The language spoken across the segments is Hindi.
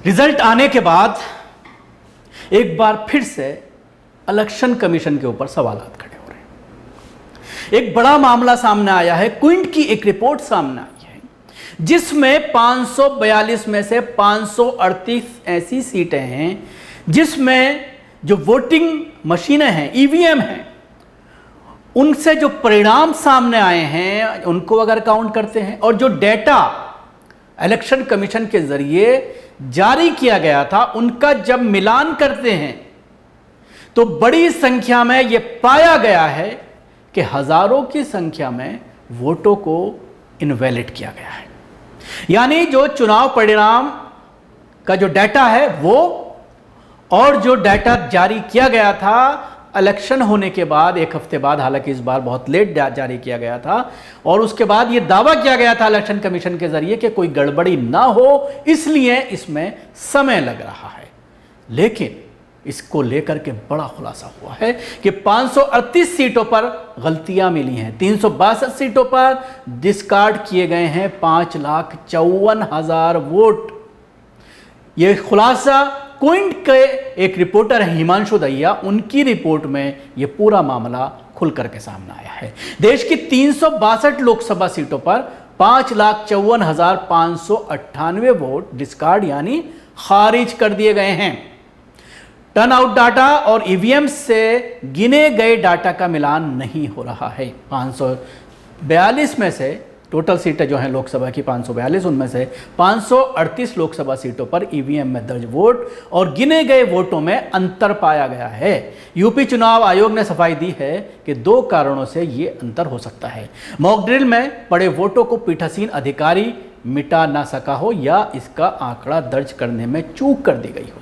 रिजल्ट आने के बाद एक बार फिर से इलेक्शन कमीशन के ऊपर सवालात खड़े हो रहे हैं। एक बड़ा मामला सामने आया है। क्विंट की एक रिपोर्ट सामने आई है जिसमें 542 में से 538 ऐसी सीटें हैं जिसमें जो वोटिंग मशीनें हैं, ईवीएम हैं, उनसे जो परिणाम सामने आए हैं उनको अगर काउंट करते हैं और जो डेटा इलेक्शन कमीशन के जरिए जारी किया गया था उनका जब मिलान करते हैं तो बड़ी संख्या में यह पाया गया है कि हजारों की संख्या में वोटों को इनवैलिड किया गया है। यानी जो चुनाव परिणाम का जो डेटा है वो और जो डेटा जारी किया गया था इलेक्शन होने के बाद, एक हफ्ते बाद, हालांकि इस बार बहुत लेट जारी किया गया था, और उसके बाद यह दावा किया गया था इलेक्शन कमीशन के जरिए कि कोई गड़बड़ी ना हो, इसलिए इसमें समय लग रहा है। लेकिन इसको लेकर के बड़ा खुलासा हुआ है कि 538 सीटों पर गलतियां मिली हैं, 362 सीटों पर डिस्कार्ड किए गए हैं 5,54,000 वोट। यह खुलासा क्विंट के एक रिपोर्टर है हिमांशु दहिया, उनकी रिपोर्ट में यह पूरा मामला खुल करके सामने आया है। देश की 362 लोकसभा सीटों पर 5,54,598 वोट डिस्कार्ड यानी खारिज कर दिए गए हैं। टर्नआउट डाटा और ईवीएम से गिने गए डाटा का मिलान नहीं हो रहा है। 542 में से टोटल सीटें जो हैं लोकसभा की 542, उनमें से 538 लोकसभा सीटों पर ईवीएम में दर्ज वोट और गिने गए वोटों में अंतर पाया गया है। यूपी चुनाव आयोग ने सफाई दी है कि 2 कारणों से ये अंतर हो सकता है। मॉक ड्रिल में पड़े वोटों को पीठासीन अधिकारी मिटा ना सका हो या इसका आंकड़ा दर्ज करने में चूक कर दी गई हो।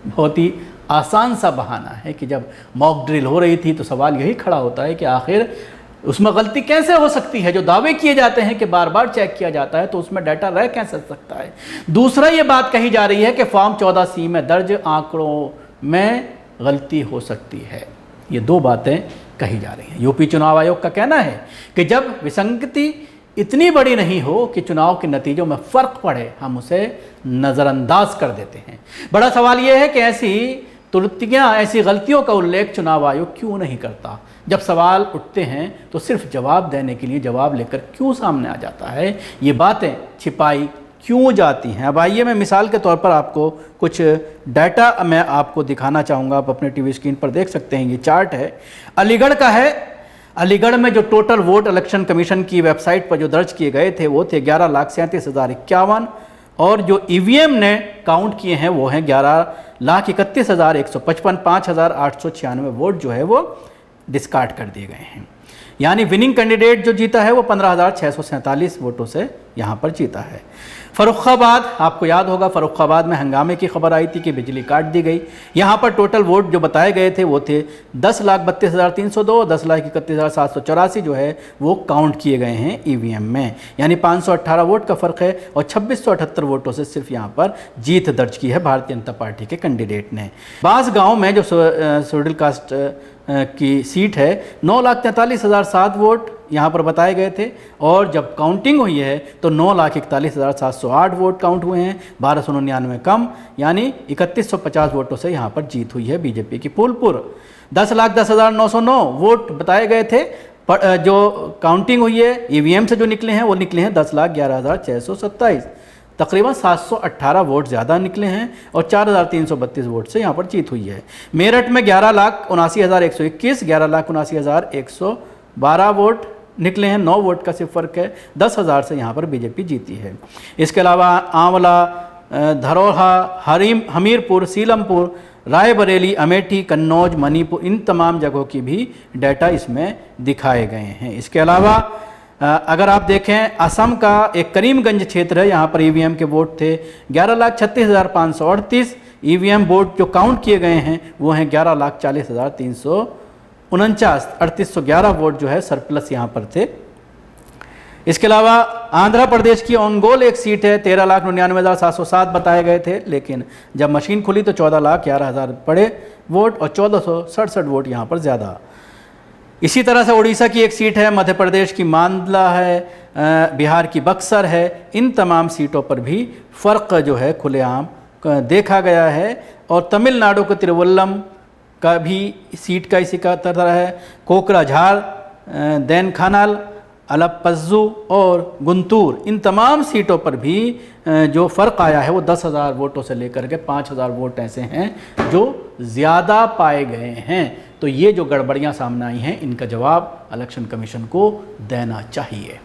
बहुत ही आसान सा बहाना है कि जब मॉक ड्रिल हो रही थी तो सवाल यही खड़ा होता है कि आखिर उसमें गलती कैसे हो सकती है। जो दावे किए जाते हैं कि बार बार चेक किया जाता है तो उसमें डाटा रह कैसे सकता है। दूसरा ये बात कही जा रही है कि फॉर्म 14C में दर्ज आंकड़ों में गलती हो सकती है। ये 2 बातें कही जा रही हैं। यूपी चुनाव आयोग का कहना है कि जब विसंगति इतनी बड़ी नहीं हो कि चुनाव के नतीजों में फर्क पड़े, हम उसे नज़रअंदाज कर देते हैं। बड़ा सवाल यह है कि ऐसी त्रुटियां, ऐसी गलतियों का उल्लेख चुनाव आयोग क्यों नहीं करता। जब सवाल उठते हैं तो सिर्फ जवाब देने के लिए जवाब लेकर क्यों सामने आ जाता है, ये बातें छिपाई क्यों जाती हैं। अब आइए मैं मिसाल के तौर पर आपको कुछ डाटा मैं आपको दिखाना चाहूँगा। आप अपने टीवी स्क्रीन पर देख सकते हैं, ये चार्ट है अलीगढ़ का है। अलीगढ़ में जो टोटल वोट इलेक्शन कमीशन की वेबसाइट पर जो दर्ज किए गए थे वो थे 11,37,051 और जो ईवीएम ने काउंट किए हैं वो हैं 11,31,155। 5,896 वोट जो है वो डिस्कार्ड कर दिए गए हैं। यानी विनिंग कैंडिडेट जो जीता है वो 15,647 वोटों से यहाँ पर जीता है। फर्रुखाबाद, आपको याद होगा फर्रुखाबाद में हंगामे की खबर आई थी कि बिजली काट दी गई। यहाँ पर टोटल वोट जो बताए गए थे वो थे 10,32,302, 10,31,784 जो है वो काउंट किए गए हैं ईवीएम में। यानी 518 वोट का फ़र्क है और 2678 वोटों से सिर्फ यहाँ पर जीत दर्ज की है भारतीय जनता पार्टी के कैंडिडेट ने। बास गाँव में जो शेड्यूल कास्ट की सीट है 9,43,007 वोट यहाँ पर बताए गए थे और जब काउंटिंग हुई है तो 9,41,708 वोट काउंट हुए हैं, 1,299 कम, यानी 3,150 वोटों से यहाँ पर जीत हुई है बीजेपी की। फूलपुर 10,10,909 वोट बताए गए थे, जो काउंटिंग हुई है ईवीएम से जो निकले हैं वो निकले हैं 10,11,627, तकरीबन 718 वोट ज़्यादा निकले हैं और 4,332 वोट से यहाँ पर जीत हुई है। मेरठ में 11,79,121, 11,79,112 वोट निकले हैं, 9 वोट का सिर्फ फ़र्क है, 10,000 से यहाँ पर बीजेपी जीती है। इसके अलावा आंवला, धरोहा, हमीरपुर, सीलमपुर, रायबरेली, अमेठी, कन्नौज, मणिपुर, इन तमाम जगहों की भी डाटा इसमें दिखाए गए हैं। इसके अलावा अगर आप देखें असम का एक करीमगंज क्षेत्र है, यहाँ पर ईवीएम के वोट थे 11,36,538। ईवीएम वोट जो काउंट किए गए हैं वो हैं 11,40,349, 3,811 वोट जो है सरप्लस यहाँ पर थे। इसके अलावा आंध्र प्रदेश की ओनगोल एक सीट है, 13,99,707 बताए गए थे, लेकिन जब मशीन खुली तो 14,11,000 पड़े वोट और 1,467 वोट यहाँ पर ज़्यादा। इसी तरह से उड़ीसा की एक सीट है, मध्य प्रदेश की मांडला है, बिहार की बक्सर है। इन तमाम सीटों पर भी फ़र्क जो है खुलेआम देखा गया है। और तमिलनाडु को तिरुवल्लम का भी सीट का इसी का तरह है। कोकराझार, देनखानाल, अलप्पज़ू और गुंटूर, इन तमाम सीटों पर भी जो फ़र्क आया है वो 10,000 वोटों से लेकर के 5,000 वोट ऐसे हैं जो ज़्यादा पाए गए हैं। तो ये जो गड़बड़ियाँ सामने आई हैं, इनका जवाब इलेक्शन कमीशन को देना चाहिए।